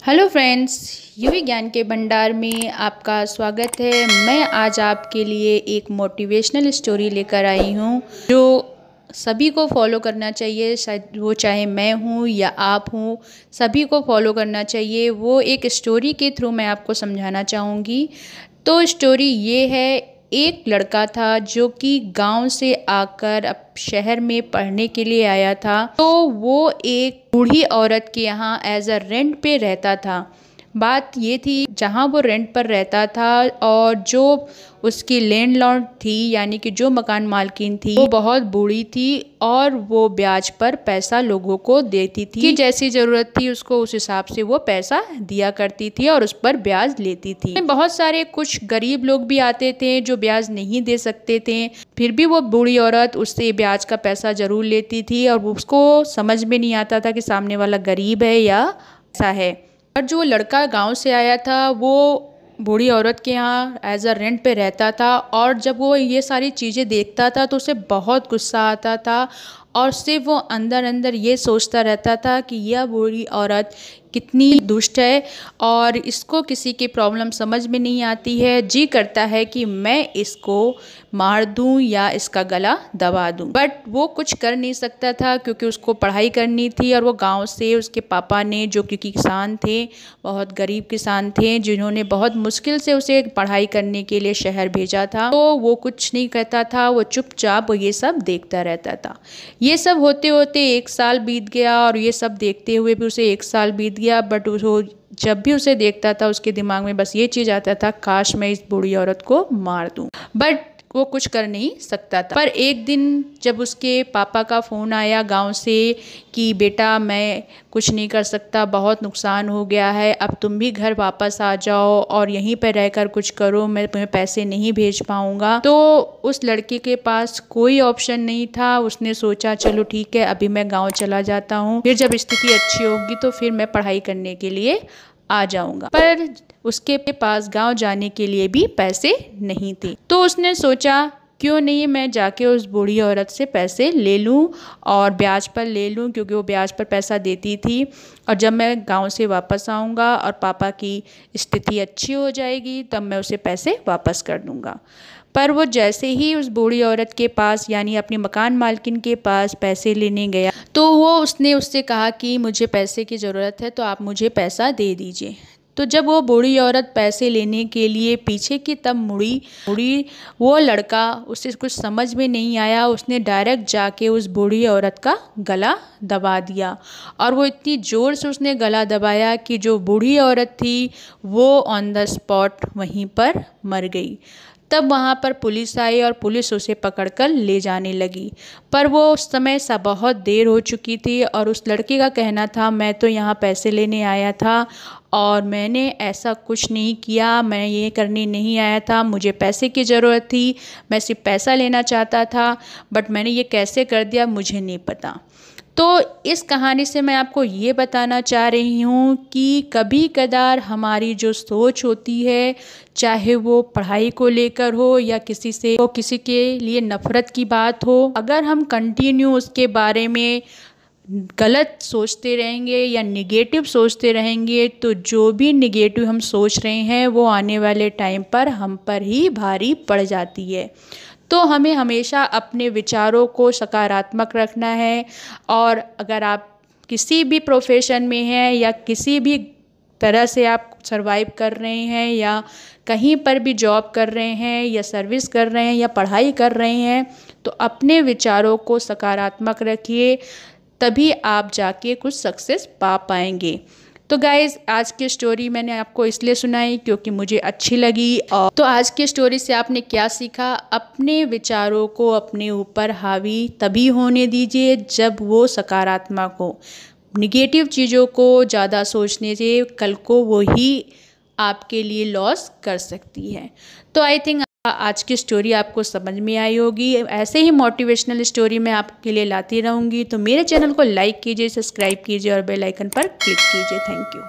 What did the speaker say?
Hello friends, युवी ज्ञान के भंडार में आपका स्वागत है। मैं आज आपके लिए एक मोटिवेशनल स्टोरी लेकर आई हूँ जो सभी को फॉलो करना चाहिए। शायद वो चाहे मैं हूँ या आप हूँ, सभी को फॉलो करना चाहिए। वो एक स्टोरी के थ्रू मैं आपको समझाना चाहूँगी। तो स्टोरी ये है, एक लड़का था जो कि गांव से आकर अब शहर में पढ़ने के लिए आया था। तो वो एक बूढ़ी औरत के यहाँ एज अ रेंट पे रहता था। बात ये थी, जहाँ वो रेंट पर रहता था और जो उसकी लैंडलॉर्ड थी यानी कि जो मकान मालकिन थी, वो बहुत बूढ़ी थी और वो ब्याज पर पैसा लोगों को देती थी कि जैसी ज़रूरत थी उसको उस हिसाब से वो पैसा दिया करती थी और उस पर ब्याज लेती थी। बहुत सारे कुछ गरीब लोग भी आते थे जो ब्याज नहीं दे सकते थे, फिर भी वो बूढ़ी औरत उससे ब्याज का पैसा ज़रूर लेती थी और उसको समझ में नहीं आता था कि सामने वाला गरीब है या ऐसा है। और जो लड़का गांव से आया था वो बूढ़ी औरत के यहाँ एज अ रेंट पे रहता था और जब वो ये सारी चीज़ें देखता था तो उसे बहुत गुस्सा आता था और सिर्फ वो अंदर अंदर ये सोचता रहता था कि यह बूढ़ी औरत कितनी दुष्ट है और इसको किसी की प्रॉब्लम समझ में नहीं आती है। जी करता है कि मैं इसको मार दूं या इसका गला दबा दूं, बट वो कुछ कर नहीं सकता था क्योंकि उसको पढ़ाई करनी थी और वो गांव से उसके पापा ने, जो कि किसान थे, बहुत गरीब किसान थे, जिन्होंने बहुत मुश्किल से उसे पढ़ाई करने के लिए शहर भेजा था। तो वो कुछ नहीं कहता था, वो चुपचाप ये सब देखता रहता था। ये सब होते होते 1 साल बीत गया और ये सब देखते हुए भी उसे 1 साल बीत गया। बट वो जब भी उसे देखता था उसके दिमाग में बस ये चीज़ आता था, काश मैं इस बूढ़ी औरत को मार दूं। बट वो कुछ कर नहीं सकता था। पर एक दिन जब उसके पापा का फ़ोन आया गांव से कि बेटा मैं कुछ नहीं कर सकता, बहुत नुकसान हो गया है, अब तुम भी घर वापस आ जाओ और यहीं पर रहकर कुछ करो, मैं तुम्हें पैसे नहीं भेज पाऊँगा। तो उस लड़के के पास कोई ऑप्शन नहीं था। उसने सोचा चलो ठीक है, अभी मैं गाँव चला जाता हूँ, फिर जब स्थिति अच्छी होगी तो फिर मैं पढ़ाई करने के लिए आ जाऊंगा। पर उसके पास गांव जाने के लिए भी पैसे नहीं थे। तो उसने सोचा क्यों नहीं मैं जाके उस बूढ़ी औरत से पैसे ले लूं और ब्याज पर ले लूं, क्योंकि वो ब्याज पर पैसा देती थी और जब मैं गांव से वापस आऊंगा और पापा की स्थिति अच्छी हो जाएगी तब मैं उसे पैसे वापस कर दूंगा। पर वो जैसे ही उस बूढ़ी औरत के पास यानी अपनी मकान मालकिन के पास पैसे लेने गया तो उसने उससे कहा कि मुझे पैसे की ज़रूरत है तो आप मुझे पैसा दे दीजिए। तो जब वो बूढ़ी औरत पैसे लेने के लिए पीछे की तब मुड़ी वो लड़का, उसे कुछ समझ में नहीं आया, उसने डायरेक्ट जाके उस बूढ़ी औरत का गला दबा दिया और वो इतनी ज़ोर से उसने गला दबाया कि जो बूढ़ी औरत थी वो ऑन द स्पॉट वहीं पर मर गई। तब वहाँ पर पुलिस आई और पुलिस उसे पकड़कर ले जाने लगी, पर वो उस समय बहुत देर हो चुकी थी और उस लड़के का कहना था मैं तो यहाँ पैसे लेने आया था और मैंने ऐसा कुछ नहीं किया, मैं ये करने नहीं आया था, मुझे पैसे की ज़रूरत थी, मैं सिर्फ पैसा लेना चाहता था, बट मैंने ये कैसे कर दिया मुझे नहीं पता। तो इस कहानी से मैं आपको ये बताना चाह रही हूँ कि कभी कदार हमारी जो सोच होती है, चाहे वो पढ़ाई को लेकर हो या किसी के लिए नफ़रत की बात हो, अगर हम कंटिन्यू उसके बारे में गलत सोचते रहेंगे या निगेटिव सोचते रहेंगे तो जो भी निगेटिव हम सोच रहे हैं वो आने वाले टाइम पर हम पर ही भारी पड़ जाती है। तो हमें हमेशा अपने विचारों को सकारात्मक रखना है और अगर आप किसी भी प्रोफेशन में हैं या किसी भी तरह से आप सरवाइव कर रहे हैं या कहीं पर भी जॉब कर रहे हैं या सर्विस कर रहे हैं या पढ़ाई कर रहे हैं, तो अपने विचारों को सकारात्मक रखिए, तभी आप जाके कुछ सक्सेस पा पाएंगे। तो गाइज़, आज की स्टोरी मैंने आपको इसलिए सुनाई क्योंकि मुझे अच्छी लगी। और तो आज की स्टोरी से आपने क्या सीखा? अपने विचारों को अपने ऊपर हावी तभी होने दीजिए जब वो सकारात्मक हो। निगेटिव चीज़ों को ज़्यादा सोचने से कल को वही आपके लिए लॉस कर सकती है। तो आई थिंक आज की स्टोरी आपको समझ में आई होगी। ऐसे ही मोटिवेशनल स्टोरी मैं आपके लिए लाती रहूँगी। तो मेरे चैनल को लाइक कीजिए, सब्सक्राइब कीजिए और बेल आइकन पर क्लिक कीजिए। Thank you.